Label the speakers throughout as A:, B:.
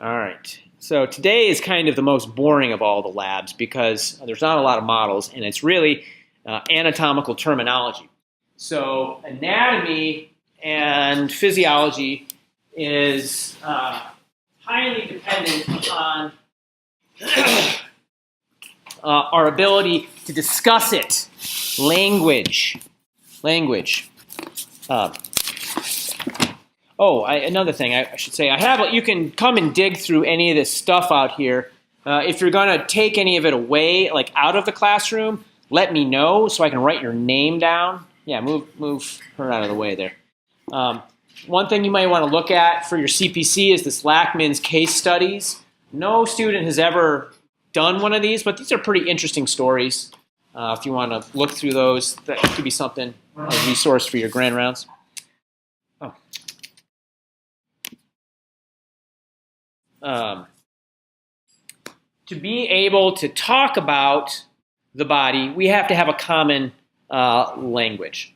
A: All right. So today is kind of the most boring of all the labs because there's not a lot of models, and it's really anatomical terminology. So anatomy and physiology is highly dependent upon our ability to discuss it. Language. Another thing I should say, you can come and dig through any of this stuff out here. If you're going to take any of it away, like out of the classroom, let me know so I can write your name down. Yeah, move her out of the way there. One thing you might want to look at for your CPC is this Lackman's case studies. No student has ever done one of these, but these are pretty interesting stories. If you want to look through those, that could be something, a resource for your grand rounds. To be able to talk about the body, we have to have a common language.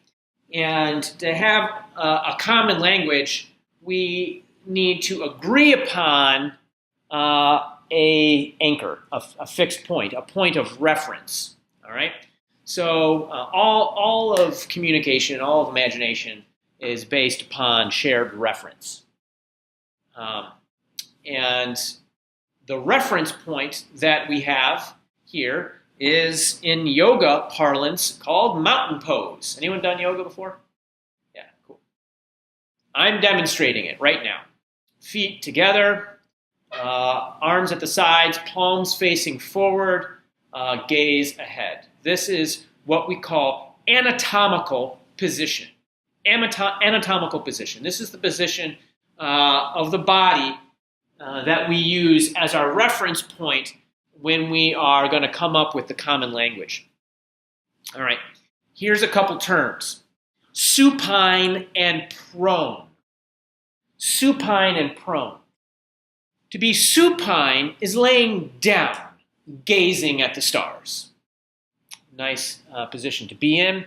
A: And to have a common language, we need to agree upon a anchor, a fixed point, a point of reference. All right. So all of communication, all of imagination is based upon shared reference. And the reference point that we have here is in yoga parlance called mountain pose. Anyone done yoga before? Yeah, cool. I'm demonstrating it right now. Feet together, arms at the sides, palms facing forward, gaze ahead. This is what we call anatomical position. Anatomical position. This is the position of the body that we use as our reference point when we are going to come up with the common language. All right, here's a couple terms. Supine and prone. Supine and prone. To be supine is laying down, gazing at the stars. Nice position to be in.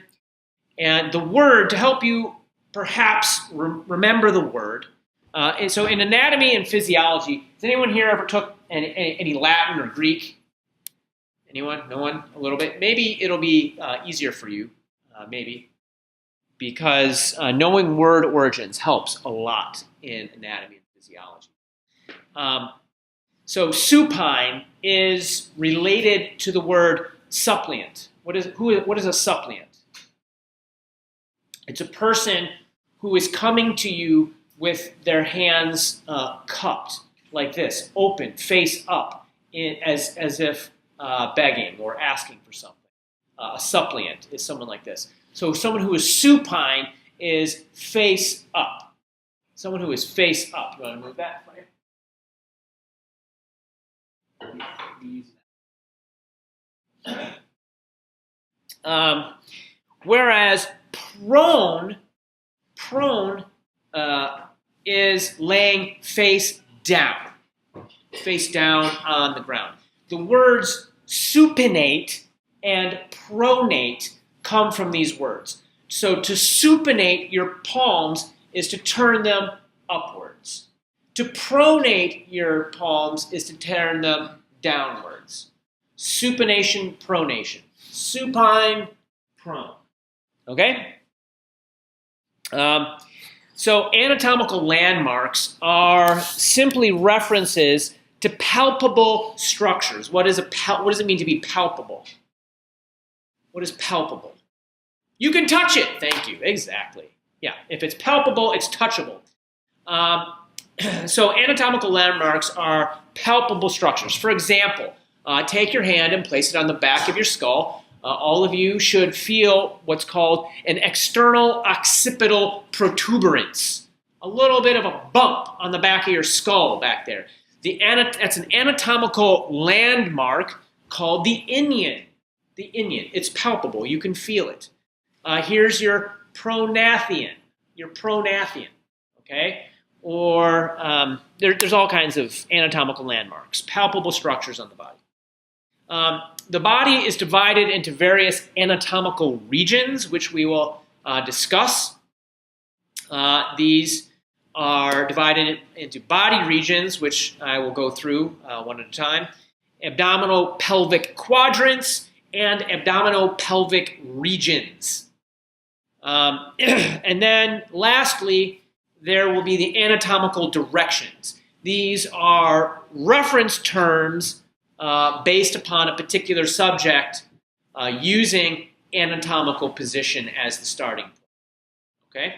A: And the word, to help you perhaps remember the word, and so in anatomy and physiology, has anyone here ever took any Latin or Greek? Anyone? No one? A little bit? Maybe it'll be easier for you, maybe, because knowing word origins helps a lot in anatomy and physiology. So supine is related to the word suppliant. What is a suppliant? It's a person who is coming to you with their hands cupped like this, open, face up, as if begging or asking for something. A suppliant is someone like this. So someone who is supine is face up. Someone who is face up. You want to move that for you? Whereas prone is laying face down on the ground. The words supinate and pronate come from these words. So to supinate your palms is to turn them upwards. To pronate your palms is to turn them downwards. Supination, pronation. Supine, prone. Okay? So anatomical landmarks are simply references to palpable structures. What does it mean to be palpable? What is palpable? You can touch it. Thank you. Exactly. Yeah. If it's palpable, it's touchable. So anatomical landmarks are palpable structures. For example, take your hand and place it on the back of your skull. All of you should feel what's called an external occipital protuberance, a little bit of a bump on the back of your skull back there. That's an anatomical landmark called the inion. The inion. It's palpable. You can feel it. Here's your pronathian. Okay? Or there's all kinds of anatomical landmarks, palpable structures on the body. The body is divided into various anatomical regions, which we will discuss. These are divided into body regions, which I will go through one at a time, abdominopelvic quadrants, and abdominopelvic regions. And then lastly, there will be the anatomical directions. These are reference terms based upon a particular subject using anatomical position as the starting point. Okay?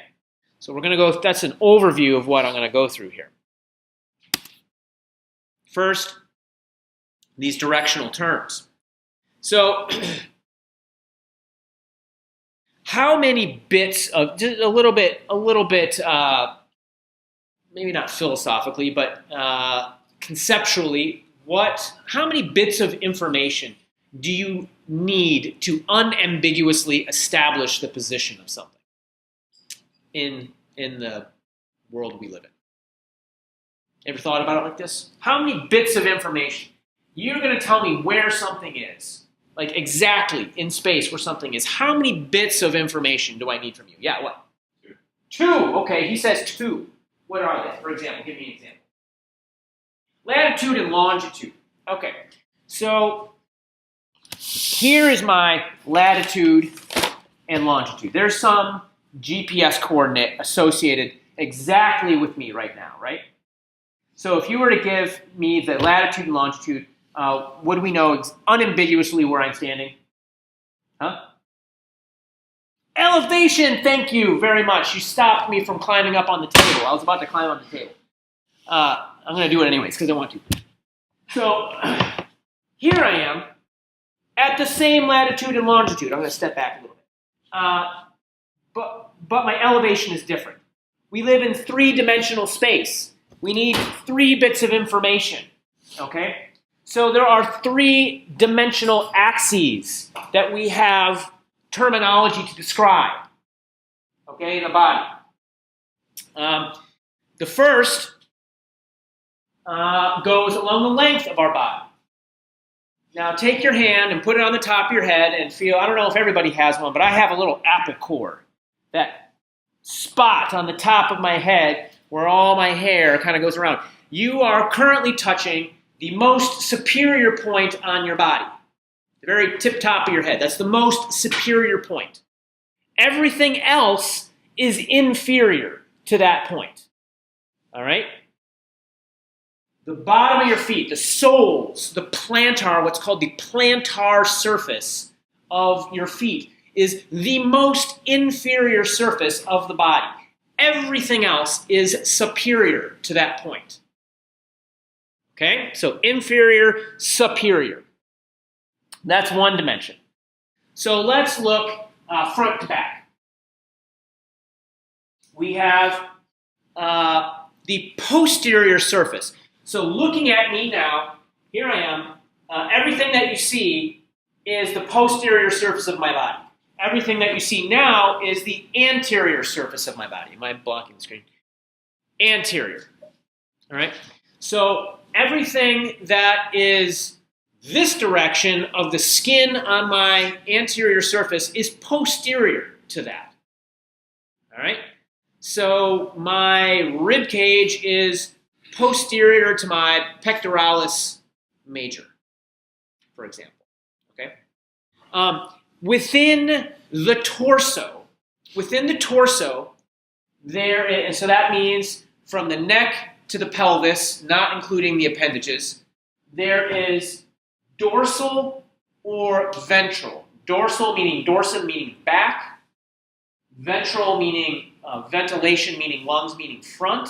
A: So we're going to go, that's an overview of what I'm going to go through here. First, these directional terms. So, how many bits of, just a little bit, maybe not philosophically, but conceptually, how many bits of information do you need to unambiguously establish the position of something in the world we live in? Ever thought about it like this? How many bits of information? You're going to tell me where something is, like exactly in space where something is. How many bits of information do I need from you? Yeah, what? 2. Okay, he says 2. What are they? For example, give me an example. Latitude and longitude. Okay, so here is my latitude and longitude. There's some GPS coordinate associated exactly with me right now, right? So if you were to give me the latitude and longitude, what do we know unambiguously where I'm standing? Huh? Elevation, thank you very much. You stopped me from climbing up on the table. I was about to climb on the table. I'm going to do it anyways because I want to. So here I am at the same latitude and longitude. I'm going to step back a little bit. But my elevation is different. We live in 3-dimensional space. We need 3 bits of information, okay? So there are 3-dimensional axes that we have terminology to describe, okay, in the body. The first goes along the length of our body. Now take your hand and put it on the top of your head and feel, I don't know if everybody has one, but I have a little apple core, that spot on the top of my head where all my hair kind of goes around. You are currently touching the most superior point on your body, the very tip top of your head. That's the most superior point. Everything else is inferior to that point. All right? The bottom of your feet, the soles, the plantar, what's called the plantar surface of your feet, is the most inferior surface of the body. Everything else is superior to that point. Okay? So inferior, superior. That's one dimension. So let's look front to back. We have the posterior surface. So looking at me now, here I am. Everything that you see is the posterior surface of my body. Everything that you see now is the anterior surface of my body. Am I blocking the screen? Anterior. All right? So everything that is this direction of the skin on my anterior surface is posterior to that. All right? So my rib cage is posterior to my pectoralis major, for example. Okay? Within the torso, and so that means from the neck to the pelvis, not including the appendages, there is dorsal or ventral. Dorsal meaning dorsum meaning back, ventral meaning ventilation meaning lungs meaning front.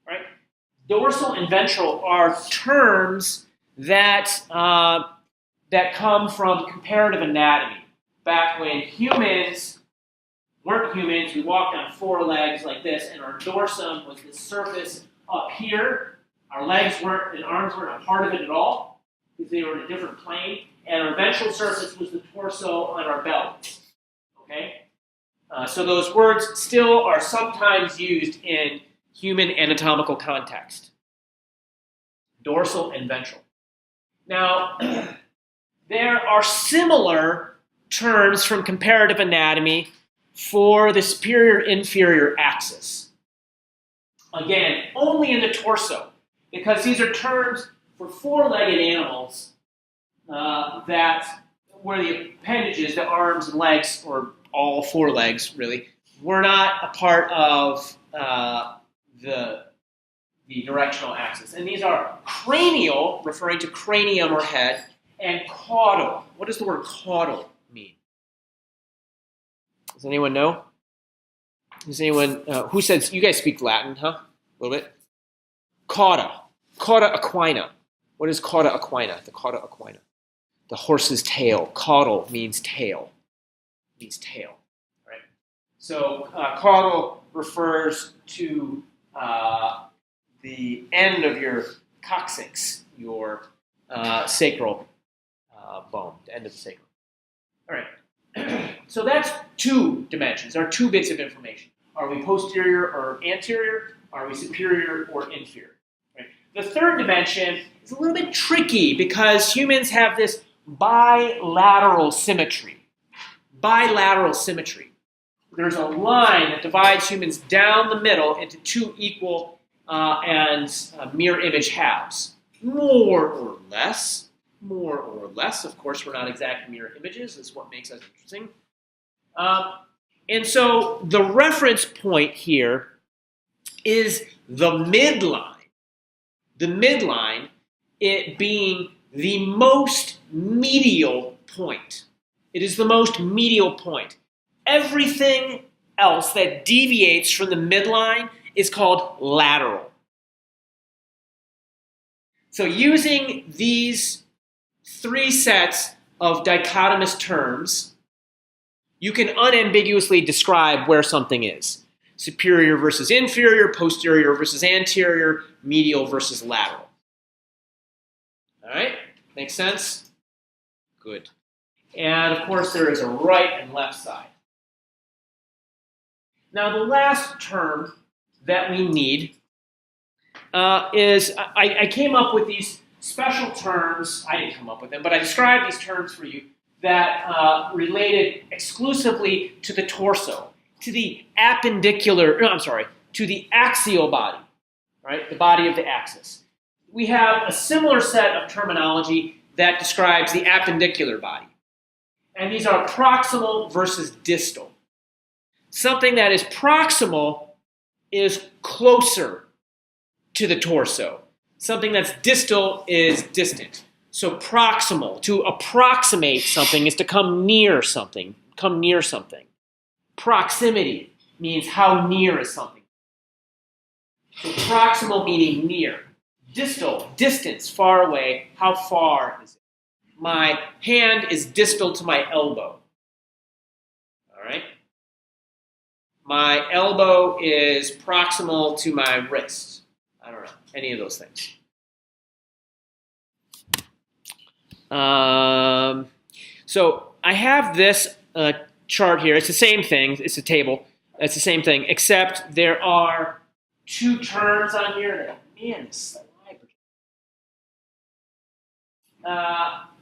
A: Right? Dorsal and ventral are terms that come from comparative anatomy. Back when humans weren't humans, we walked on 4 legs like this, and our dorsum was the surface up here. Our legs weren't and arms weren't a part of it at all because they were in a different plane. And our ventral surface was the torso on our belly. Okay? So those words still are sometimes used in human anatomical context. Dorsal and ventral. Now, there are similar terms from comparative anatomy for the superior-inferior axis. Again, only in the torso, because these are terms for four-legged animals where the appendages, the arms and legs, or all four legs really, were not a part of the directional axis. And these are cranial, referring to cranium or head, and caudal. What does the word caudal mean? Does anyone know? Does anyone, who says, you guys speak Latin, huh? A little bit? Cauda. Cauda equina. What is cauda equina? The cauda equina. The horse's tail. Caudal means tail. Means tail. Right? So caudal refers to the end of your coccyx, your sacral bone, the end of the sacrum. All right. So that's two dimensions. There are two bits of information. Are we posterior or anterior? Are we superior or inferior? Right? The third dimension is a little bit tricky because humans have this bilateral symmetry. Bilateral symmetry. There's a line that divides humans down the middle into two equal and mirror image halves. More or less. More or less. Of course, we're not exact mirror images. That's what makes us interesting. And so the reference point here is the midline. The midline, it being the most medial point. It is the most medial point. Everything else that deviates from the midline is called lateral. So using these three sets of dichotomous terms, you can unambiguously describe where something is. Superior versus inferior, posterior versus anterior, medial versus lateral. All right? Make sense? Good. And of course, there is a right and left side. Now, the last term that we need is, I came up with these special terms. I didn't come up with them, but I described these terms for you that related exclusively to the torso, to the to the axial body, right? The body of the axis. We have a similar set of terminology that describes the appendicular body. And these are proximal versus distal. Something that is proximal is closer to the torso. Something that's distal is distant. So proximal, to approximate something, is to come near something. Come near something. Proximity means how near is something. So proximal meaning near. Distal, distance, far away. How far is it? My hand is distal to my elbow. All right? My elbow is proximal to my wrist. I don't know, any of those things. So I have this chart here. It's the same thing. It's a table. It's the same thing, except there are two terms on here that, man, this slide.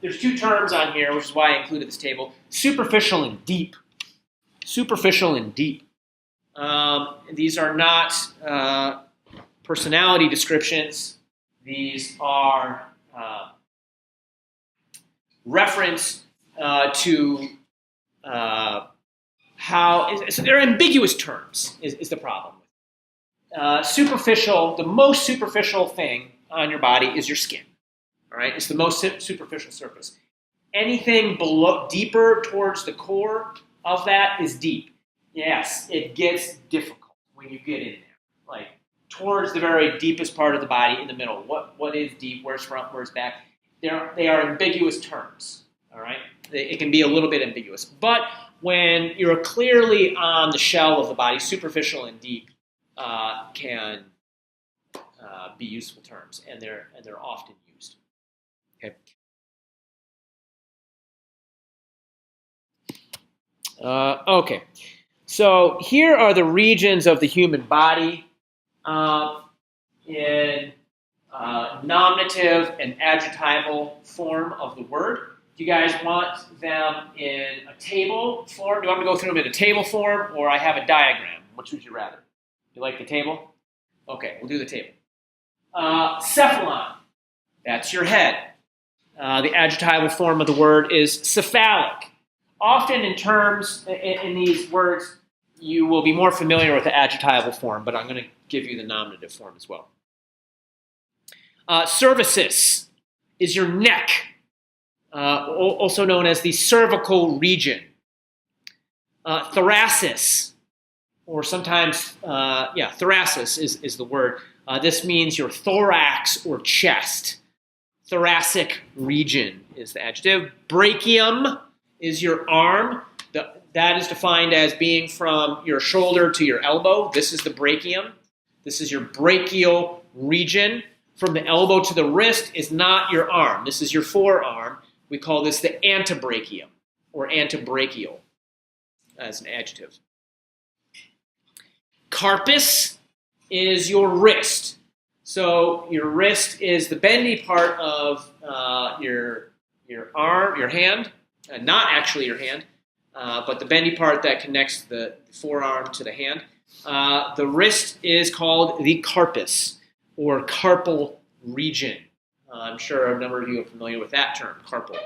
A: There's two terms on here, which is why I included this table. Superficial and deep. Superficial and deep. These are not personality descriptions. These are reference to how, so they're ambiguous terms is the problem. Superficial, the most superficial thing on your body is your skin. All right, it's the most superficial surface. Anything below, deeper towards the core of that is deep. Yes, it gets difficult when you get in there. Like towards the very deepest part of the body in the middle. What is deep? Where's front? Where's back? They are ambiguous terms. All right, it can be a little bit ambiguous. But when you're clearly on the shell of the body, superficial and deep can be useful terms, and they're often used. Okay. Okay. So here are the regions of the human body in nominative and adjectival form of the word. Do you guys want them in a table form? Do you want me to go through them in a table form, or I have a diagram? Which would you rather? You like the table? Okay, we'll do the table. Cephalon, that's your head. The adjectival form of the word is cephalic. Often in terms, in these words, you will be more familiar with the adjectival form, but I'm going to give you the nominative form as well. Cervicis is your neck, also known as the cervical region. Thoracis, or sometimes, thoracis is the word. This means your thorax or chest. Thoracic region is the adjective. Brachium is your arm. That is defined as being from your shoulder to your elbow. This is the brachium. This is your brachial region. From the elbow to the wrist is not your arm. This is your forearm. We call this the antebrachium or antebrachial as an adjective. Carpus is your wrist. So your wrist is the bendy part of your arm, your hand, not actually your hand, but the bendy part that connects the forearm to the hand. The wrist is called the carpus or carpal region. I'm sure a number of you are familiar with that term, carpal.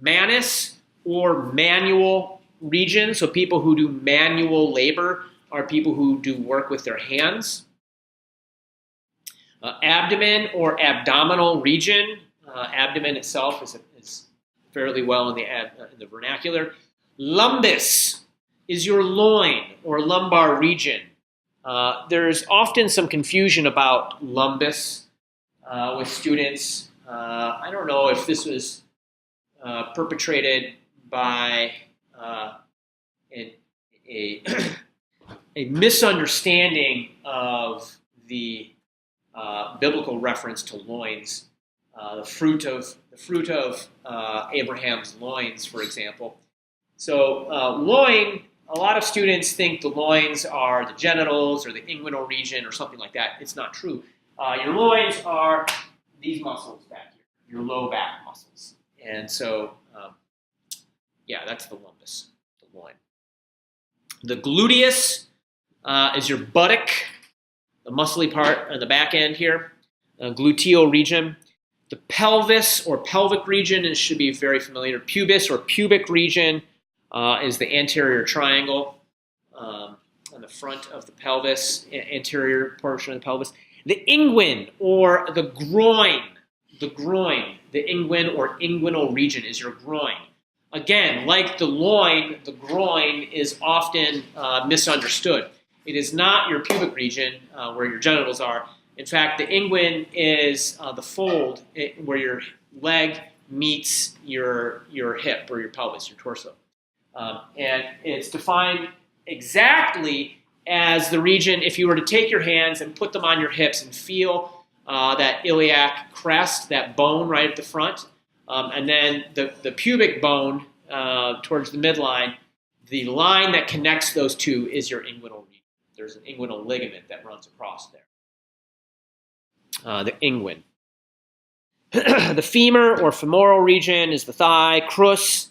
A: Manus or manual region, so people who do manual labor are people who do work with their hands. Abdomen or abdominal region. Abdomen itself is fairly well in the vernacular. Lumbus is your loin or lumbar region. There's often some confusion about lumbus with students. I don't know if this was perpetrated by a misunderstanding of the biblical reference to loins, the fruit of Abraham's loins, for example. So loin, a lot of students think the loins are the genitals or the inguinal region or something like that. It's not true. Your loins are these muscles back here, your low back muscles. And so, that's the lumbus, the loin. The gluteus is your buttock, the muscly part on the back end here, gluteal region. The pelvis or pelvic region, it should be very familiar. Pubis or pubic region is the anterior triangle on the front of the pelvis, anterior portion of the pelvis. The inguine or the groin, the inguine or inguinal region is your groin. Again, like the loin, the groin is often misunderstood. It is not your pubic region where your genitals are. In fact, the inguine is the fold where your leg meets your hip or your pelvis, your torso. And it's defined exactly as the region, if you were to take your hands and put them on your hips and feel that iliac crest, that bone right at the front, and then the pubic bone towards the midline, the line that connects those two is your inguinal region. There's an inguinal ligament that runs across there. The inguine. The femur or femoral region is the thigh. Crus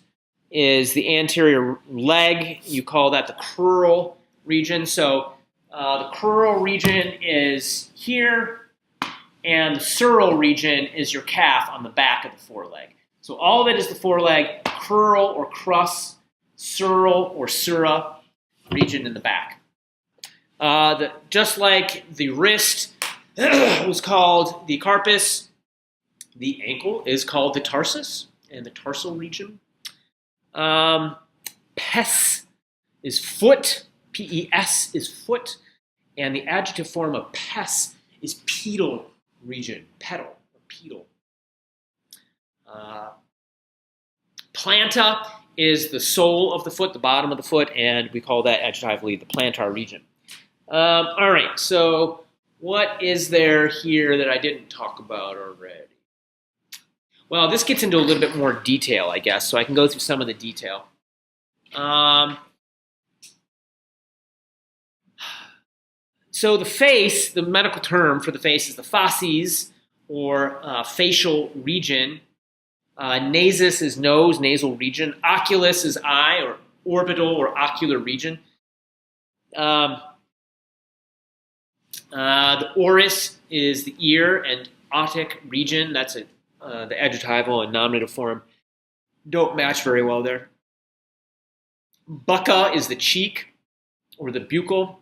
A: is the anterior leg. You call that the crural region. So the crural region is here, and the sural region is your calf on the back of the foreleg. So all of it is the foreleg, crural or crus, sural or sura region in the back. Just like the wrist was called the carpus, the ankle is called the tarsus and the tarsal region. Pes is foot, P-E-S is foot, and the adjective form of pes is pedal region, pedal or pedal. Planta is the sole of the foot, the bottom of the foot, and we call that adjectively the plantar region. All right, so what is there here that I didn't talk about already? Well, this gets into a little bit more detail, I guess, so I can go through some of the detail. So the face, the medical term for the face is the facies, or facial region. Nasus is nose, nasal region. Oculus is eye, or orbital or ocular region. The oris is the ear and otic region. That's the adjectival and nominative form. Don't match very well there. Bucca is the cheek or the buccal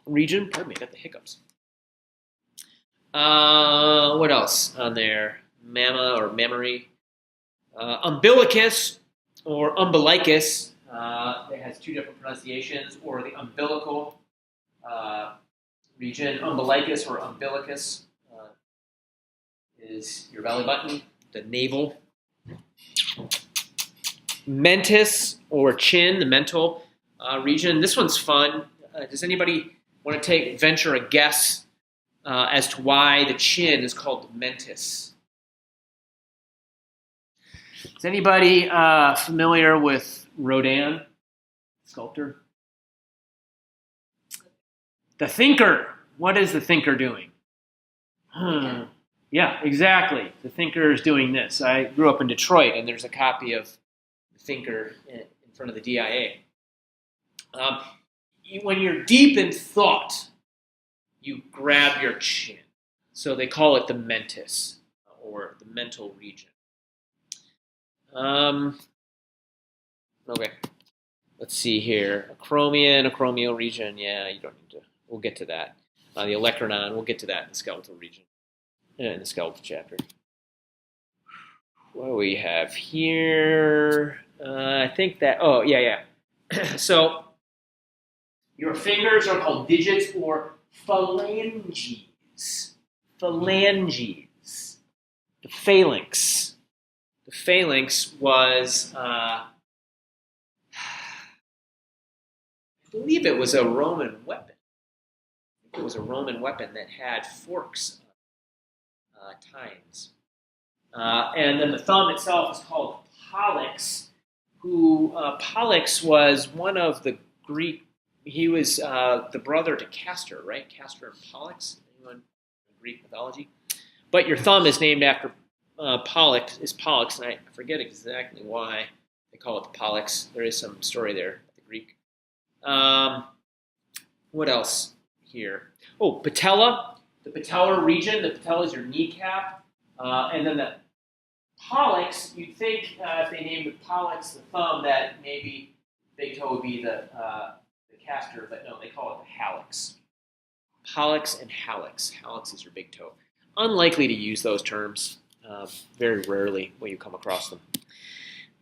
A: region. Pardon me, I got the hiccups. What else on there? Mamma or mammary. Umbilicus or umbilicus. It has two different pronunciations, or the umbilical region. Umbilicus or umbilicus is your belly button, the navel. Mentis or chin, the mental region. This one's fun. Does anybody want to venture a guess as to why the chin is called the mentis? Is anybody familiar with Rodin, sculptor? The thinker. What is the thinker doing? Yeah, exactly. The thinker is doing this. I grew up in Detroit, and there's a copy of The Thinker in front of the DIA. When you're deep in thought, you grab your chin. So they call it the mentis, or the mental region. Okay. Let's see here. Acromial region. Yeah, you don't need to. We'll get to that. The olecranon, we'll get to that in the skeletal region. In the skeletal chapter. What do we have here? I think that, So, your fingers are called digits or phalanges. Phalanges. The phalanx. The phalanx was, I believe it was a Roman weapon. It was a Roman weapon that had forks tines. And then the thumb itself is called pollux, Pollux was one of the Greek, he was the brother to Castor, right? Castor and Pollux, anyone in Greek mythology? But your thumb is named after Pollux, and I forget exactly why they call it the Pollux. There is some story there, the Greek. What else here? Oh, patella. The patellar region, the patella is your kneecap, and then the pollux, you'd think if they named the pollux the thumb that maybe big toe would be the castor, but no, they call it the hallux. Pollux and hallux. Hallux is your big toe. Unlikely to use those terms. Very rarely will you come across them.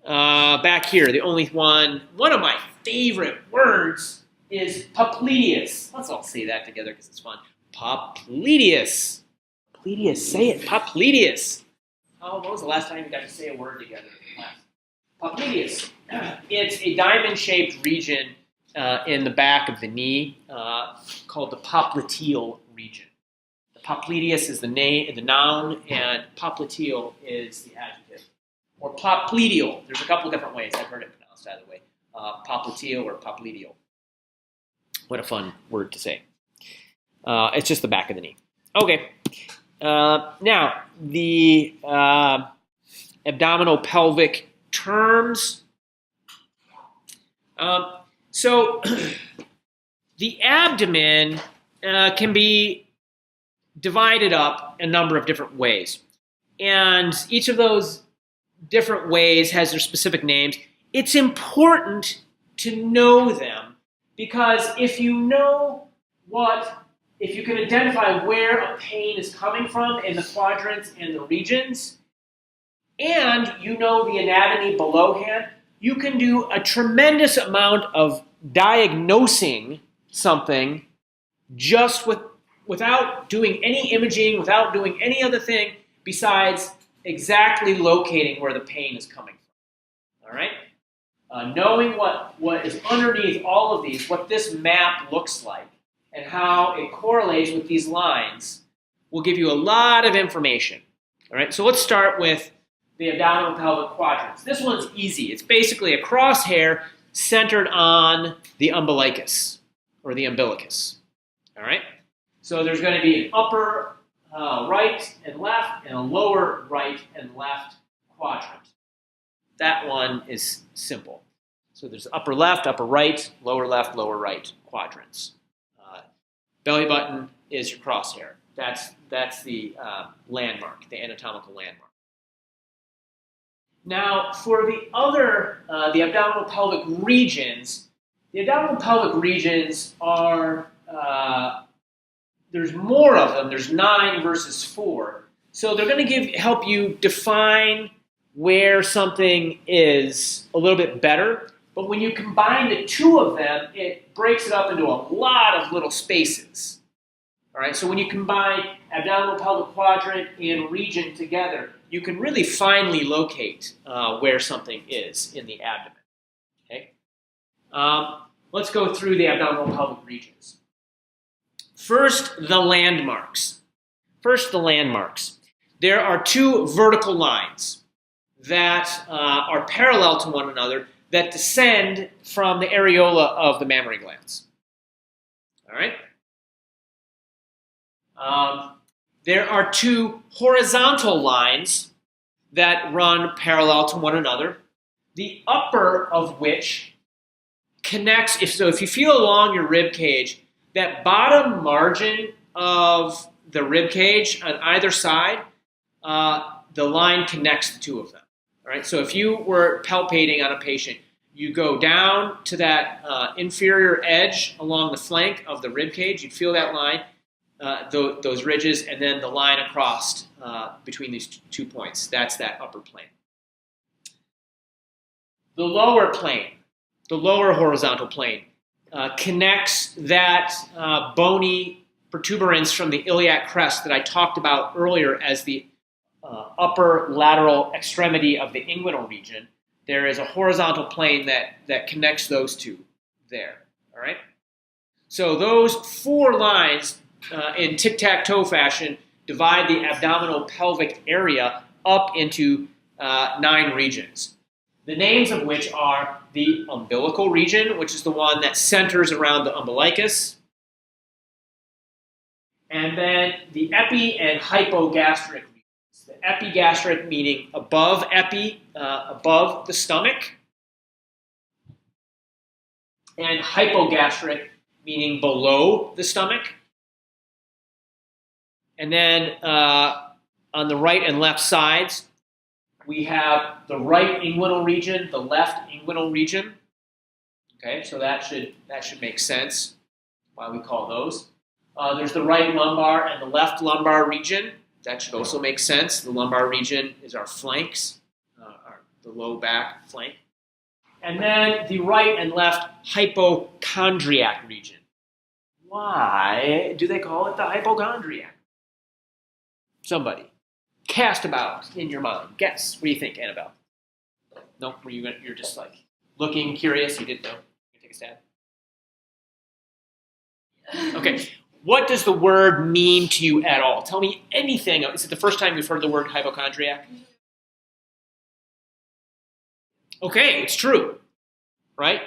A: Back here, the only one of my favorite words is popliteus. Let's all say that together because it's fun. Popliteus. Popliteus, say it. Popliteus. When was the last time you got to say a word together in class? Popliteus. It's a diamond-shaped region in the back of the knee called the popliteal region. The popliteus is the noun, and popliteal is the adjective. Or popliteal. There's a couple different ways. I've heard it pronounced either way. Popliteal or popliteal. What a fun word to say. It's just the back of the knee. Okay. Now, the abdominopelvic terms. So, the abdomen can be divided up a number of different ways. And each of those different ways has their specific names. It's important to know them because if you can identify where a pain is coming from in the quadrants and the regions, and you know the anatomy belowhand, you can do a tremendous amount of diagnosing something just without doing any imaging, without doing any other thing besides exactly locating where the pain is coming from. All right? Knowing what is underneath all of these, what this map looks like, and how it correlates with these lines will give you a lot of information. All right, so let's start with the abdominal pelvic quadrants. This one's easy. It's basically a crosshair centered on the umbilicus, or the umbilicus. All right, so there's going to be an upper right and left, and a lower right and left quadrant. That one is simple. So there's upper left, upper right, lower left, lower right quadrants. Belly button is your crosshair. That's the landmark, the anatomical landmark. Now, for the other, the abdominal pelvic regions, are, there's more of them. There's 9 versus 4. So they're going to help you define where something is a little bit better. But when you combine the 2 of them, it breaks it up into a lot of little spaces. All right, so when you combine abdominal pelvic quadrant and region together, you can really finely locate where something is in the abdomen. Okay, let's go through the abdominal pelvic regions. First, the landmarks. There are 2 vertical lines that are parallel to one another that descend from the areola of the mammary glands. All right. There are 2 horizontal lines that run parallel to one another, the upper of which connects, if you feel along your rib cage, that bottom margin of the rib cage on either side, the line connects the 2 of them. All right, so if you were palpating on a patient, you go down to that inferior edge along the flank of the rib cage, you'd feel that line, those ridges, and then the line across between these 2 points. That's that upper plane. The lower plane, the lower horizontal plane, connects that bony protuberance from the iliac crest that I talked about earlier as the upper lateral extremity of the inguinal region. There is a horizontal plane that connects those 2 there. All right. So those 4 lines in tic-tac-toe fashion divide the abdominal pelvic area up into 9 regions. The names of which are the umbilical region, which is the one that centers around the umbilicus, and then the epi and hypogastric regions. The epigastric meaning above above the stomach, and hypogastric meaning below the stomach. And then on the right and left sides, we have the right inguinal region, the left inguinal region. Okay, so that should make sense why we call those. There's the right lumbar and the left lumbar region. That should also make sense. The lumbar region is our flanks, the low back flank. And then the right and left hypochondriac region. Why do they call it the hypochondriac? Somebody. Cast about in your mind. Guess. What do you think, Annabelle? No? You're just like looking curious? You didn't know? You take a stab? Okay. What does the word mean to you at all? Tell me anything. Is it the first time you've heard the word hypochondriac? Okay, it's true. Right?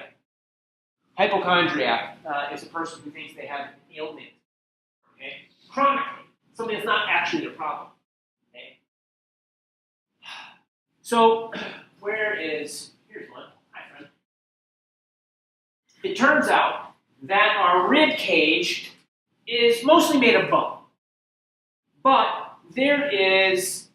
A: Hypochondriac is a person who thinks they have an ailment. Okay? Chronically. Something that's not actually a problem. Okay? So, here's one. Hi, friend. It turns out that our rib cage is mostly made of bone. But there is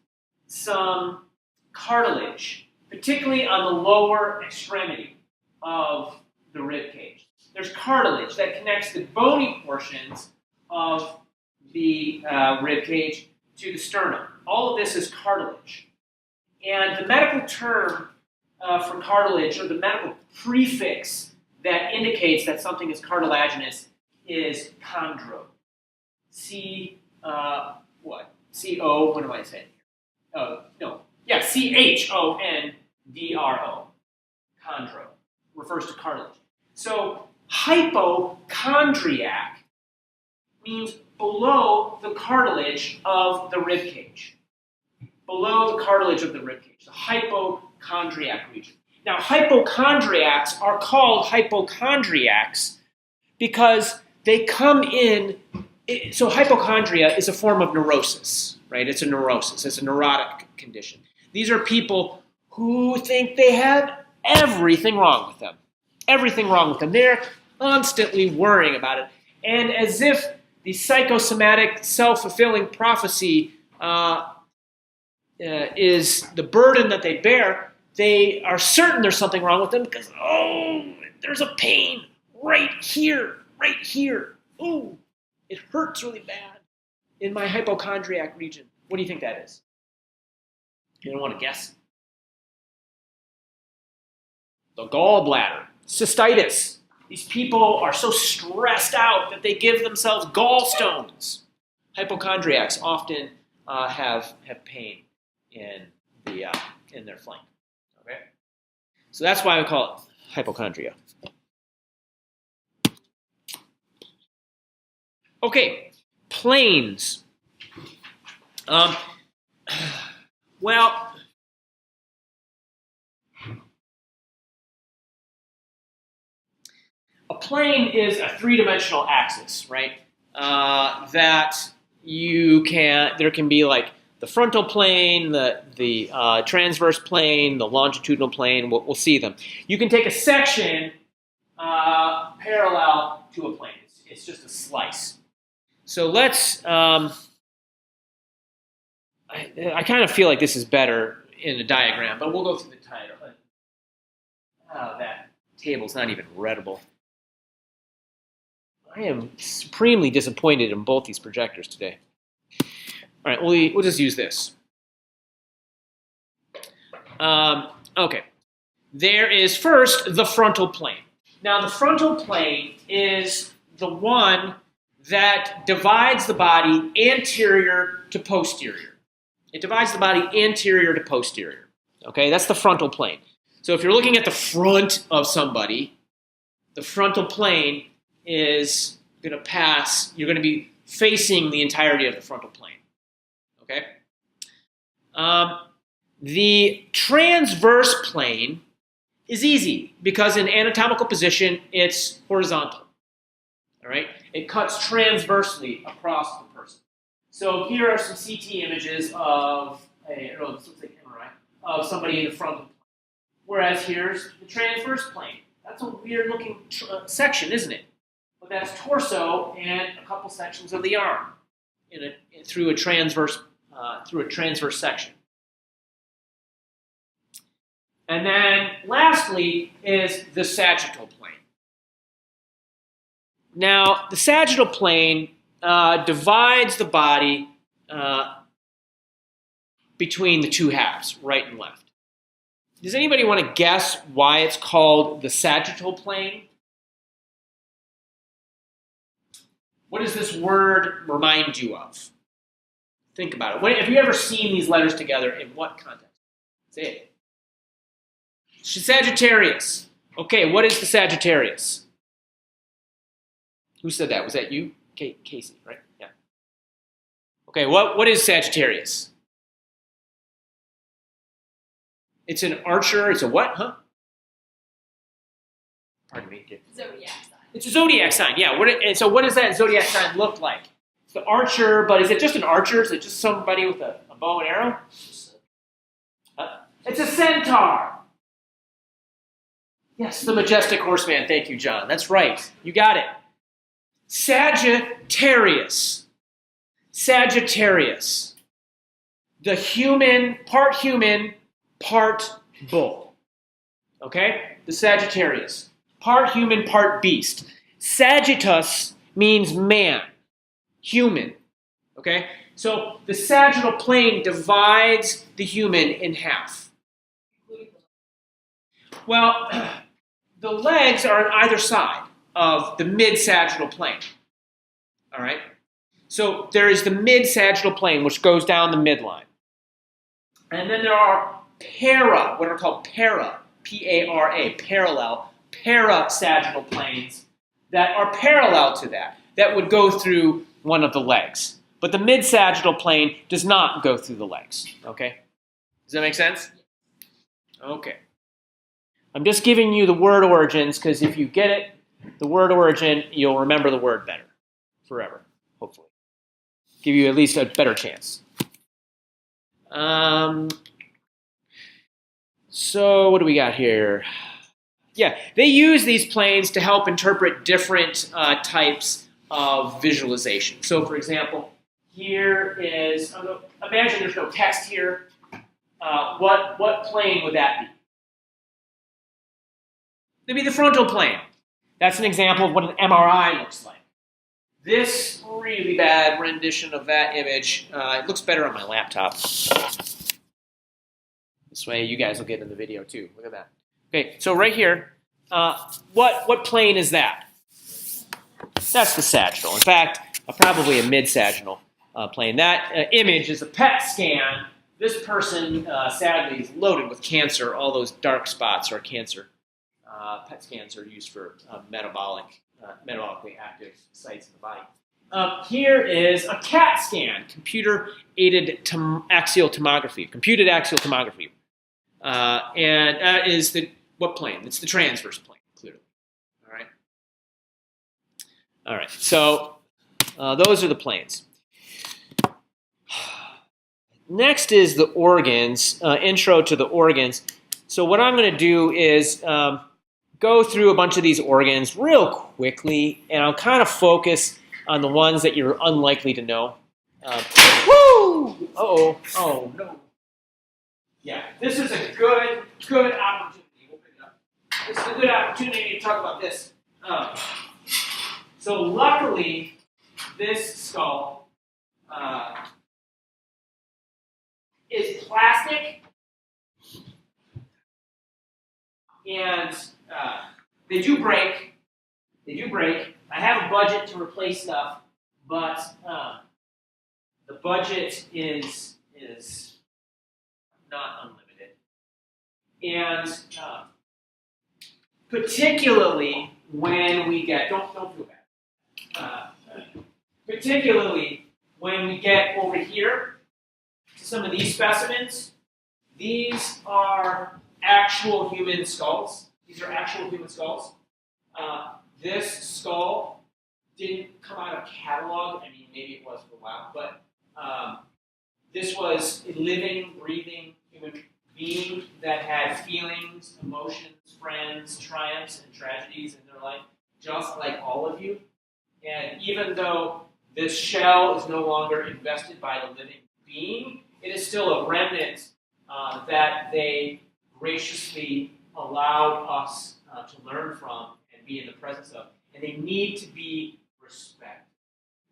A: some cartilage, particularly on the lower extremity of the rib cage. There's cartilage that connects the bony portions of the rib cage to the sternum. All of this is cartilage. And the medical term for cartilage, or the medical prefix that indicates that something is cartilaginous, is chondro. C-O, what am I saying? Oh, no. Yeah, C-H-O-N-D-R-O. Chondro. Refers to cartilage. So, hypochondriac means below the cartilage of the rib cage. Below the cartilage of the rib cage. The hypochondriac region. Now, hypochondriacs are called hypochondriacs because they come in. So hypochondria is a form of neurosis, right? It's a neurosis. It's a neurotic condition. These are people who think they have everything wrong with them. Everything wrong with them. They're constantly worrying about it. And as if the psychosomatic self-fulfilling prophecy is the burden that they bear. They are certain there's something wrong with them because, oh, there's a pain right here, right here. Ooh, it hurts really bad in my hypochondriac region. What do you think that is? You don't want to guess? The gallbladder, cystitis. These people are so stressed out that they give themselves gallstones. Hypochondriacs often have pain in their flank. Okay, so that's why we call it hypochondria. Okay, planes. Well, a plane is a three-dimensional axis, right? There can be like the frontal plane, the transverse plane, the longitudinal plane. We'll see them. You can take a section parallel to a plane. It's just a slice. So let's. I kind of feel like this is better in a diagram, but we'll go through the title. That table's not even readable. I am supremely disappointed in both these projectors today. All right, we'll just use this. Okay. There is first the frontal plane. Now, the frontal plane is the one that divides the body anterior to posterior. It divides the body anterior to posterior. Okay, that's the frontal plane. So if you're looking at the front of somebody, the frontal plane is going to pass, you're going to be facing the entirety of the frontal plane. Okay? The transverse plane is easy because in anatomical position, it's horizontal. All right? It cuts transversely across the person. So here are some CT images of of somebody in the frontal plane. Whereas here's the transverse plane. That's a weird looking section, isn't it? But that's torso and a couple sections of the arm through a transverse section. And then lastly is the sagittal plane. Now, the sagittal plane divides the body between the two halves, right and left. Does anybody want to guess why it's called the sagittal plane? What does this word remind you of? Think about it. Have you ever seen these letters together? In what context? Say it. Sagittarius. Okay, what is the Sagittarius? Who said that? Was that you? Casey, right? Yeah. Okay, what is Sagittarius? It's an archer. It's a what, huh? Pardon me.
B: Zodiac sign.
A: It's a zodiac sign, yeah. And so what does that zodiac sign look like? It's the archer, but is it just an archer? Is it just somebody with a bow and arrow? It's a centaur. Yes, the majestic horseman. Thank you, John. That's right. You got it. Sagittarius. Sagittarius. The human, part bull. Okay? The Sagittarius. Part human, part beast. Sagittus means man, human. Okay? So the sagittal plane divides the human in half. Well, the legs are on either side of the mid-sagittal plane. All right? So there is the mid-sagittal plane, which goes down the midline. And then there are what are called P-A-R-A, parallel, parasagittal planes that are parallel to that would go through one of the legs. But the mid-sagittal plane does not go through the legs. Okay? Does that make sense? Okay. I'm just giving you the word origins because if you get it, the word origin, you'll remember the word better forever, hopefully. Give you at least a better chance. So what do we got here? Yeah, they use these planes to help interpret different types of visualization. So, for example, here is, imagine there's no text here. What plane would that be? It'd be the frontal plane. That's an example of what an MRI looks like. This really bad rendition of that image, it looks better on my laptop. This way you guys will get in the video too. Look at that. Okay, so right here, what plane is that? That's the sagittal. In fact, probably a mid-sagittal plane. That image is a PET scan. This person, sadly, is loaded with cancer. All those dark spots are cancer. PET scans are used for metabolically active sites in the body. Here is a CAT scan, computer-aided axial tomography, computed axial tomography. And that is what plane? It's the transverse plane, clearly. All right. All right. So those are the planes. Next is the organs, intro to the organs. So what I'm going to do is go through a bunch of these organs real quickly, and I'll kind of focus on the ones that you're unlikely to know. Woo! Uh-oh. Oh, no. Yeah, this is a good opportunity. We'll pick it up. This is a good opportunity to talk about this. So luckily, this skull is plastic, and they do break. They do break. I have a budget to replace stuff, but the budget is not unlimited. And particularly when we get, don't feel bad. Particularly when we get over here to some of these specimens, these are actual human skulls. These are actual human skulls. This skull didn't come out of catalog. I mean, maybe it was for a while, but this was a living, breathing human being that had feelings, emotions, friends, triumphs, and tragedies in their life, just like all of you. And even though this shell is no longer invested by the living being, it is still a remnant that they graciously allowed us to learn from and be in the presence of. And they need to be respected.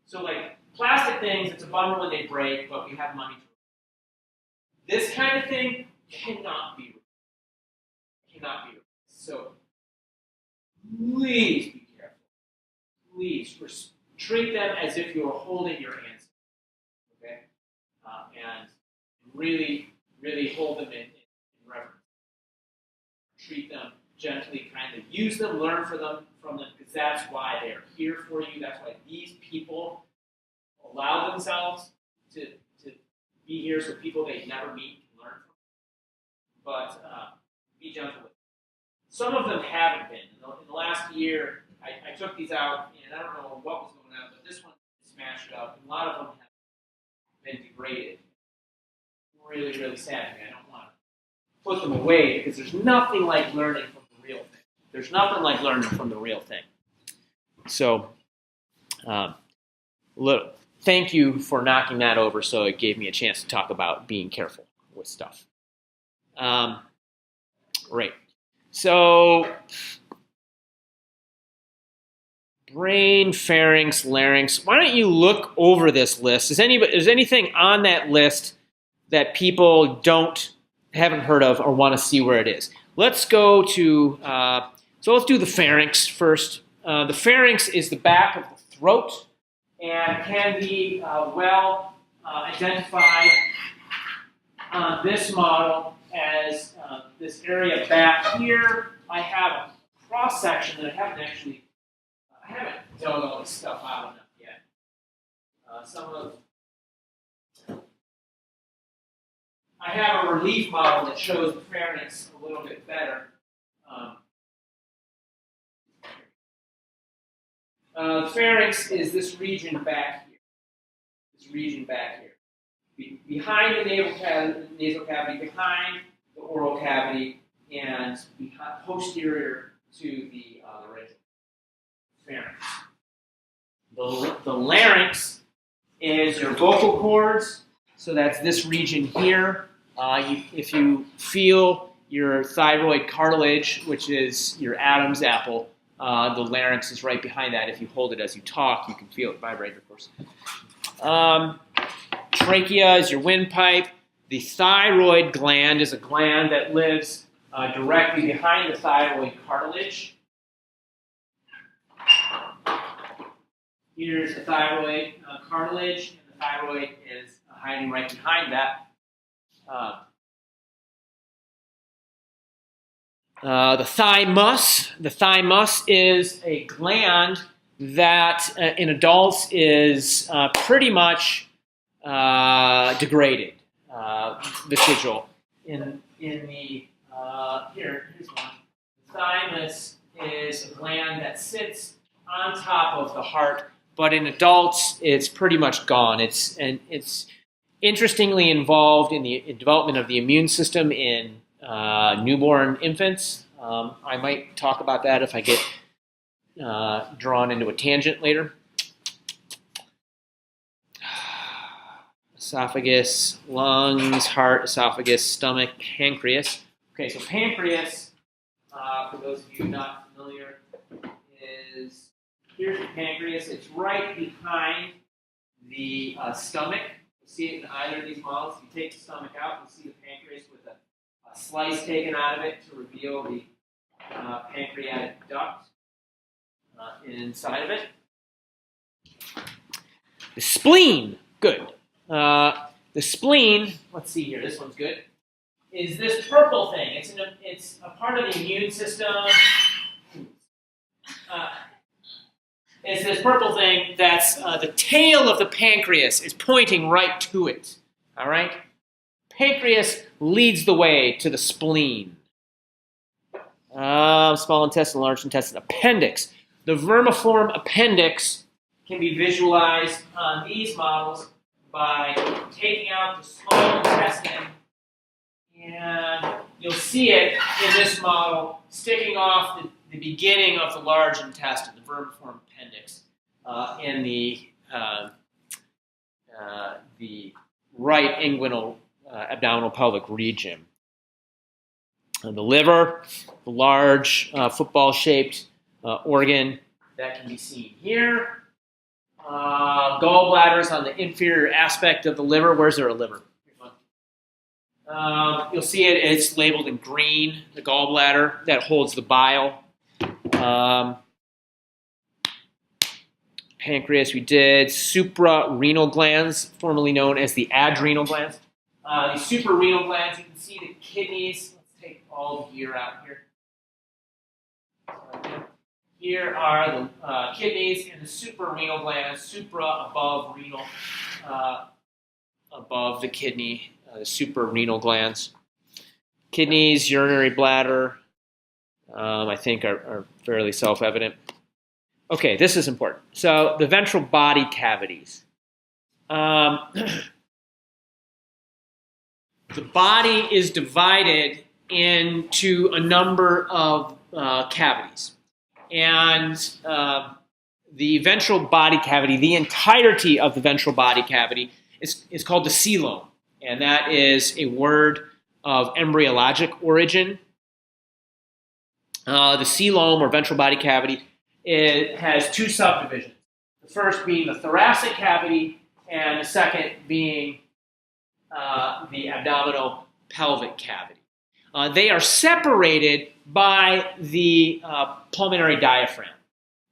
A: So like plastic things, it's a bummer when they break, but we have money to replace. This kind of thing cannot be replaced. Cannot be replaced. So please be careful. Please treat them as if you were holding your ancestors. Okay? And really, really hold them in reverence. Treat them gently, kindly. Use them, learn from them, because that's why they're here for you. That's why these people allow themselves to be here so people they never meet can learn from. But be gentle with them. Some of them haven't been. In the last year, I took these out, and I don't know what was going on, but this one smashed up. And a lot of them have been degraded. Really, really sad. I don't want to put them away because there's nothing like learning from the real thing. There's nothing like learning from the real thing. So, thank you for knocking that over so it gave me a chance to talk about being careful with stuff. Right. So, brain, pharynx, larynx. Why don't you look over this list? Is anything on that list that people haven't heard of or want to see where it is? Let's go to, so let's do the pharynx first. The pharynx is the back of the throat and can be well identified on this model as this area back here. I have a cross section that I haven't dug all this stuff out enough yet. I have a relief model that shows the pharynx a little bit better. The pharynx is this region back here. Behind the nasal cavity, behind the oral cavity, and posterior to the laryngeal pharynx. The larynx is your vocal cords, so that's this region here. If you feel your thyroid cartilage, which is your Adam's apple, the larynx is right behind that. If you hold it as you talk, you can feel it vibrate, of course. Trachea is your windpipe. The thyroid gland is a gland that lives directly behind the thyroid cartilage. Here's the thyroid cartilage, and the thyroid is hiding right behind that. The thymus. The thymus is a gland that in adults is pretty much degraded, vestigial. Here's one. The thymus is a gland that sits on top of the heart, but in adults it's pretty much gone. It's interestingly involved in the development of the immune system in newborn infants. I might talk about that if I get drawn into a tangent later. Esophagus, lungs, heart, esophagus, stomach, pancreas. Okay, so pancreas, for those of you not familiar, is here's the pancreas. It's right behind the stomach. You'll see it in either of these models. If you take the stomach out, you'll see the pancreas with a slice taken out of it to reveal the pancreatic duct inside of it. The spleen, good. The spleen, let's see here, this one's good, is this purple thing. It's a part of the immune system. It's this purple thing that's the tail of the pancreas is pointing right to it. All right? Pancreas leads the way to the spleen. Small intestine, large intestine, appendix. The vermiform appendix can be visualized on these models by taking out the small intestine, and you'll see it in this model sticking off the beginning of the large intestine, the vermiform appendix, in the right inguinal abdominal pelvic region. And the liver, the large football-shaped organ that can be seen here. Gallbladders on the inferior aspect of the liver. Where's there a liver? You'll see it. It's labeled in green, the gallbladder that holds the bile. Pancreas we did. Suprarenal glands, formerly known as the adrenal glands. The suprarenal glands, you can see the kidneys. Let's take all the gear out here. Here are the kidneys and the suprarenal glands, supra above renal, above the kidney, the suprarenal glands. Kidneys, urinary bladder, I think are fairly self-evident. Okay, this is important. So the ventral body cavities. The body is divided into a number of cavities. And the ventral body cavity, the entirety of the ventral body cavity is called the coelom. And that is a word of embryologic origin. The coelom, or ventral body cavity, it has two subdivisions. The first being the thoracic cavity, and the second being the abdominopelvic cavity. They are separated by the pulmonary diaphragm.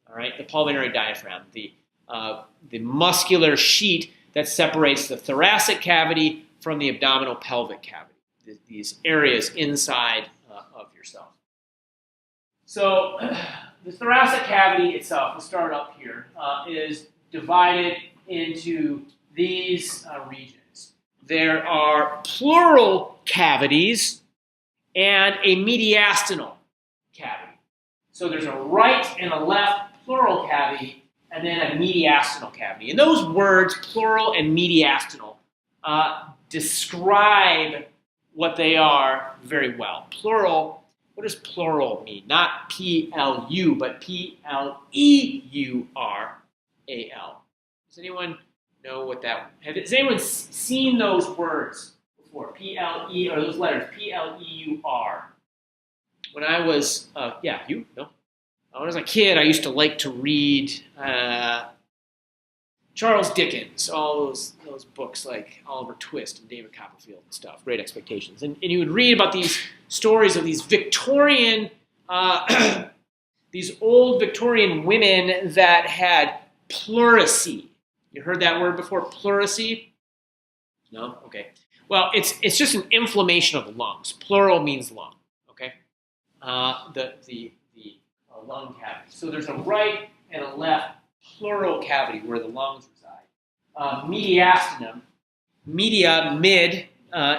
A: All right, the pulmonary diaphragm, the muscular sheet that separates the thoracic cavity from the abdominopelvic cavity. These areas inside of yourself. So the thoracic cavity itself, we'll start up here, is divided into these regions. There are pleural cavities and a mediastinal cavity. So there's a right and a left pleural cavity, and then a mediastinal cavity. And those words, pleural and mediastinal, describe what they are very well. Pleural, what does plural mean? Not P-L-U, but P-L-E-U-R. Does anyone know what that? Has anyone seen those words before? P-L-E, or those letters, P-L-E-U-R. When I was, no. When I was a kid, I used to like to read Charles Dickens, all those books like Oliver Twist and David Copperfield and stuff, Great Expectations. And you would read about these stories of these Victorian, these old Victorian women that had pleurisy. You heard that word before, pleurisy? No? Okay. Well, it's just an inflammation of the lungs. Pleural means lung, okay? The lung cavity. So there's a right and a left pleural cavity where the lungs reside. Mediastinum, media, mid,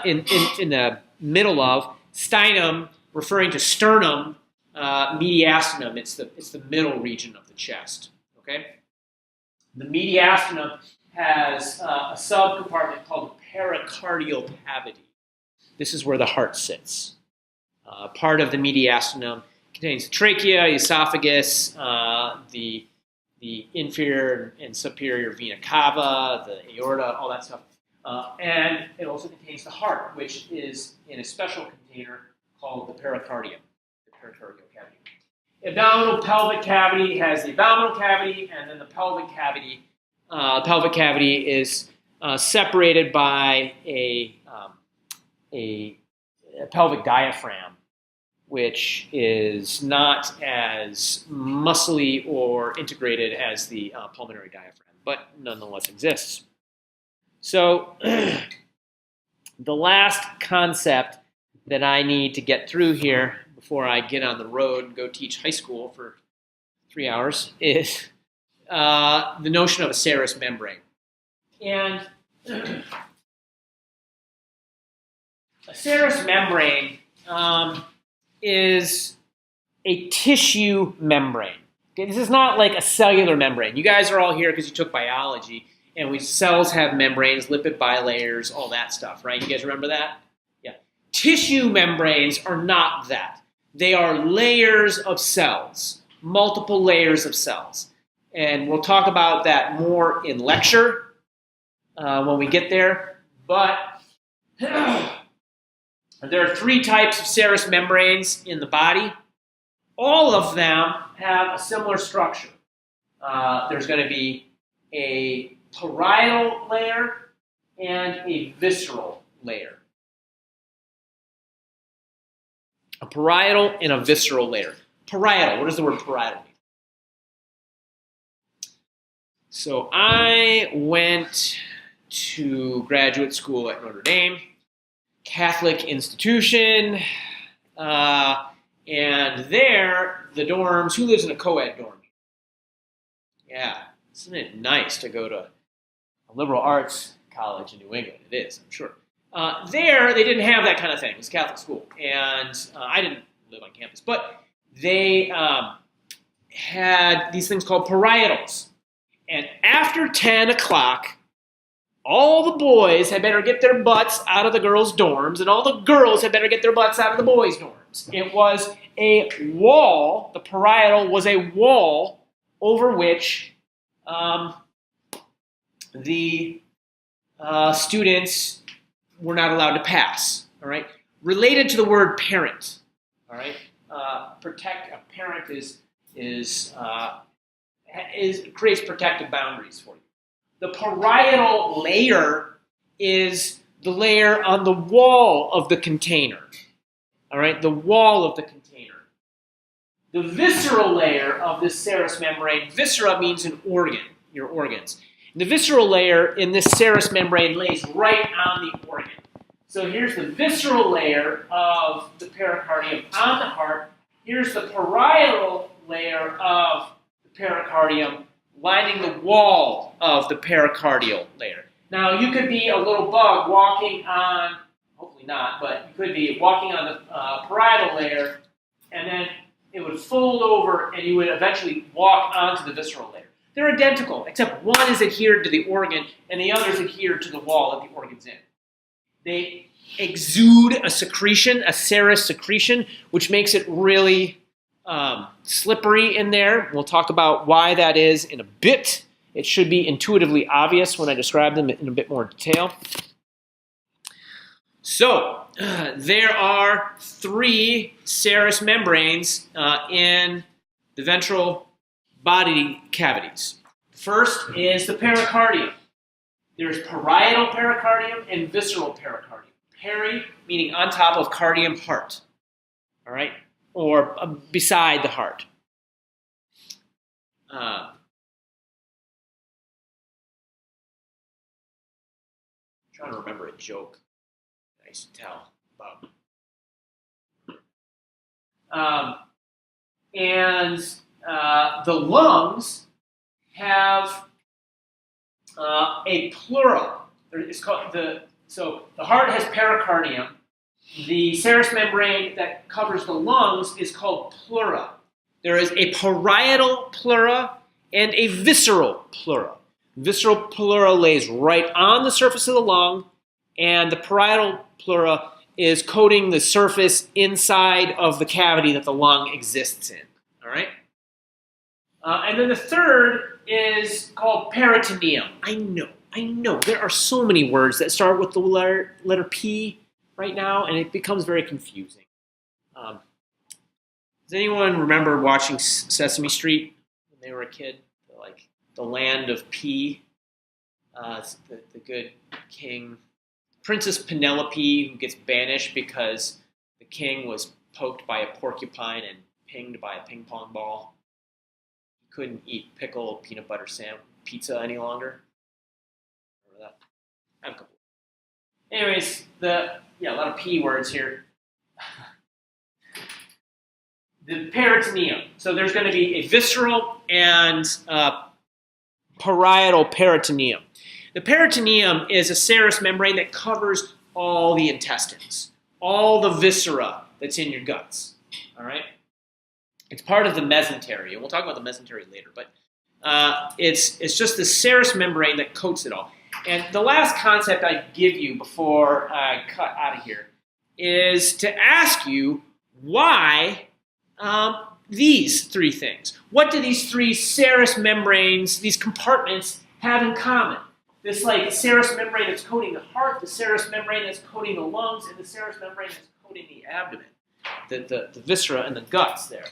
A: in the middle of, sternum, referring to sternum, mediastinum, it's the middle region of the chest, okay? The mediastinum has a subcompartment called the pericardial cavity. This is where the heart sits. Part of the mediastinum contains the trachea, esophagus, the inferior and superior vena cava, the aorta, all that stuff. And it also contains the heart, which is in a special container called the pericardium, the pericardial cavity. Abdominal pelvic cavity has the abdominal cavity, and then the pelvic cavity. The pelvic cavity is separated by a pelvic diaphragm, which is not as muscly or integrated as the pulmonary diaphragm, but nonetheless exists. So the last concept that I need to get through here before I get on the road and go teach high school for 3 hours is the notion of a serous membrane. And a serous membrane is a tissue membrane. Okay, this is not like a cellular membrane. You guys are all here because you took biology, and cells have membranes, lipid bilayers, all that stuff, right? You guys remember that? Yeah. Tissue membranes are not that. They are layers of cells, multiple layers of cells. And we'll talk about that more in lecture when we get there. But there are 3 types of serous membranes in the body. All of them have a similar structure. There's going to be a parietal layer and a visceral layer. A parietal and a visceral layer. Parietal, what does the word parietal mean? So I went to graduate school at Notre Dame, Catholic institution, and there, the dorms, who lives in a co-ed dorm? Yeah, isn't it nice to go to a liberal arts college in New England? It is, I'm sure. There, they didn't have that kind of thing. It was a Catholic school, and I didn't live on campus, but they had these things called parietals. And after 10 o'clock, all the boys had better get their butts out of the girls' dorms, and all the girls had better get their butts out of the boys' dorms. It was a wall, the parietal was a wall over which the students were not allowed to pass, all right? Related to the word parent, all right? Protect a parent creates protective boundaries for you. The parietal layer is the layer on the wall of the container, all right? The wall of the container. The visceral layer of this serous membrane, viscera means an organ, your organs. The visceral layer in this serous membrane lays right on the organ. So here's the visceral layer of the pericardium on the heart. Here's the parietal layer of the pericardium lining the wall of the pericardial layer. Now, you could be a little bug walking on, hopefully not, but you could be walking on the parietal layer, and then it would fold over, and you would eventually walk onto the visceral layer. They're identical, except one is adhered to the organ, and the other is adhered to the wall that the organ's in. They exude a secretion, a serous secretion, which makes it really slippery in there. We'll talk about why that is in a bit it should be intuitively obvious when I describe them in a bit more detail. So, there are 3 serous membranes in the ventral body cavities. First is the pericardium. There's parietal pericardium and visceral pericardium. Peri meaning on top of cardium, heart. All right? Or beside the heart. Trying to remember a joke I used to tell about. The lungs have a pleura. It's called so the heart has pericardium. The serous membrane that covers the lungs is called pleura. There is a parietal pleura and a visceral pleura. Visceral pleura lays right on the surface of the lung, and the parietal pleura is coating the surface inside of the cavity that the lung exists in. All right? And then the third is called peritoneum. I know. There are so many words that start with the letter P right now, and it becomes very confusing. Does anyone remember watching Sesame Street when they were a kid? Like the land of P, the good king, Princess Penelope, who gets banished because the king was poked by a porcupine and pinged by a ping pong ball. He couldn't eat pickle peanut butter pizza any longer. Remember that? I have a couple. Anyways, a lot of P words here. The peritoneum. So there's going to be a visceral and parietal peritoneum. The peritoneum is a serous membrane that covers all the intestines, all the viscera that's in your guts. All right? It's part of the mesentery, and we'll talk about the mesentery later, but it's just the serous membrane that coats it all. And the last concept I give you before I cut out of here is to ask you why these 3 things. What do these 3 serous membranes, these compartments, have in common? This serous membrane that's coating the heart, the serous membrane that's coating the lungs, and the serous membrane that's coating the abdomen, the viscera and the guts there.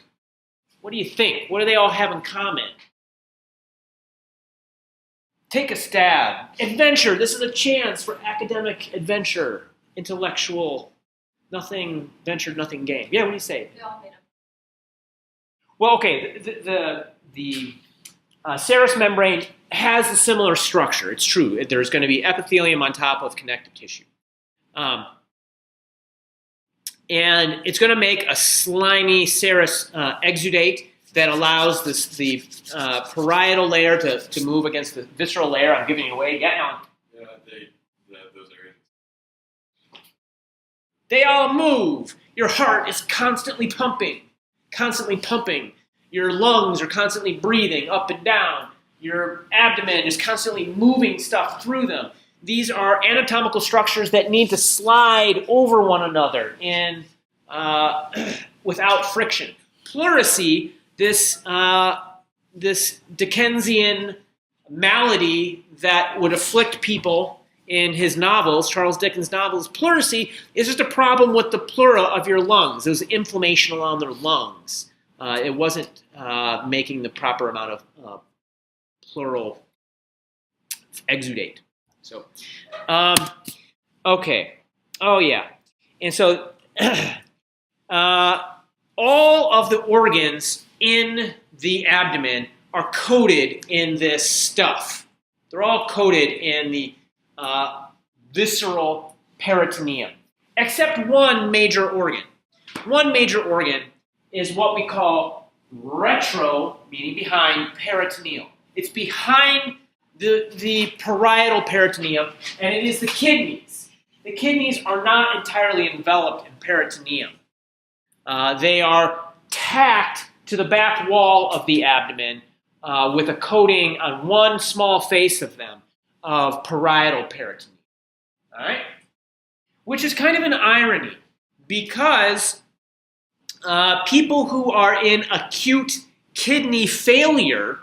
A: What do you think? What do they all have in common? Take a stab. Adventure. This is a chance for academic adventure, intellectual, nothing ventured, nothing gained. Yeah, what do you say?
B: They all made up.
A: Well, okay, the serous membrane has a similar structure. It's true. There's going to be epithelium on top of connective tissue. And it's going to make a slimy serous exudate that allows the parietal layer to move against the visceral layer. I'm giving it away. Yeah, Alan?
C: Yeah, those areas.
A: They all move. Your heart is constantly pumping. Your lungs are constantly breathing up and down. Your abdomen is constantly moving stuff through them. These are anatomical structures that need to slide over one another without friction. Pleurisy, this Dickensian malady that would afflict people in his novels, Charles Dickens' novels, pleurisy is just a problem with the pleura of your lungs. It was inflammation around their lungs. It wasn't making the proper amount of pleural exudate. So, okay. Oh, yeah. And so, all of the organs in the abdomen are coated in this stuff. They're all coated in the visceral peritoneum, except one major organ. One major organ is what we call retro, meaning behind, peritoneal. It's behind the parietal peritoneum, and it is the kidneys. The kidneys are not entirely enveloped in peritoneum. They are tacked to the back wall of the abdomen with a coating on one small face of them of parietal peritoneum. All right? Which is kind of an irony, because people who are in acute kidney failure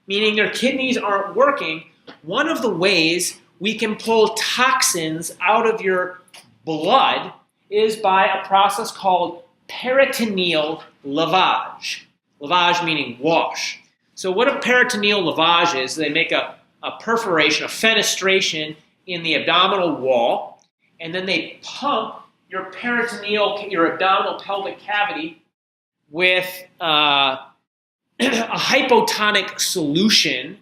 A: meaning their kidneys aren't working, one of the ways we can pull toxins out of your blood is by a process called peritoneal lavage. Lavage meaning wash. So what a peritoneal lavage is, they make a perforation, a fenestration in the abdominal wall, and then they pump your abdominal pelvic cavity with a hypotonic solution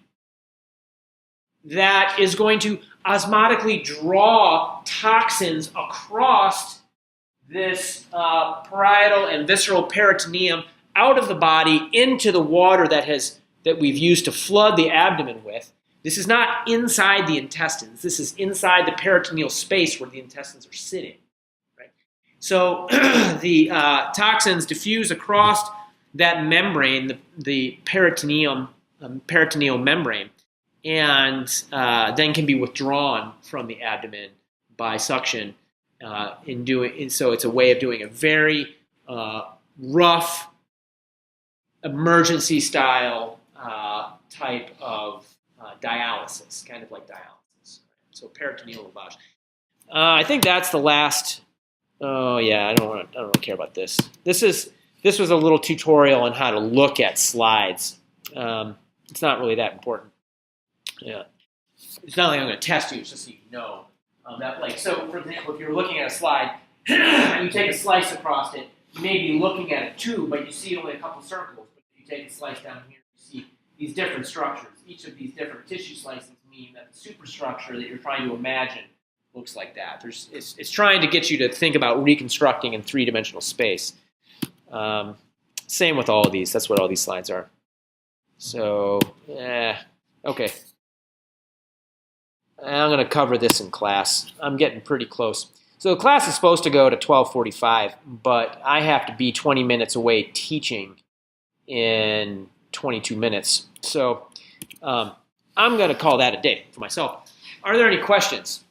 A: that is going to osmotically draw toxins across this parietal and visceral peritoneum out of the body into the water that we've used to flood the abdomen with. This is not inside the intestines. This is inside the peritoneal space where the intestines are sitting. Right? So the toxins diffuse across that membrane, the peritoneal membrane, and then can be withdrawn from the abdomen by suction. So it's a way of doing a very rough, emergency style type of dialysis, kind of like dialysis. So peritoneal lavage. I think that's the last. Oh yeah, I don't really care about this. This was a little tutorial on how to look at slides. It's not really that important. Yeah, it's not like I'm going to test you. It's just so you know that. Like, so for example, if you're looking at a slide and you take a slice across it, you may be looking at a tube, but you see only a couple circles. But if you take a slice down here, you see these different structures. Each of these different tissue slices mean that the superstructure that you're trying to imagine looks like that. It's trying to get you to think about reconstructing in three-dimensional space. Same with all of these. That's what all these slides are. So, okay. I'm going to cover this in class. I'm getting pretty close. So the class is supposed to go to 12:45, but I have to be 20 minutes away teaching in 22 minutes. So I'm going to call that a day for myself. Are there any questions?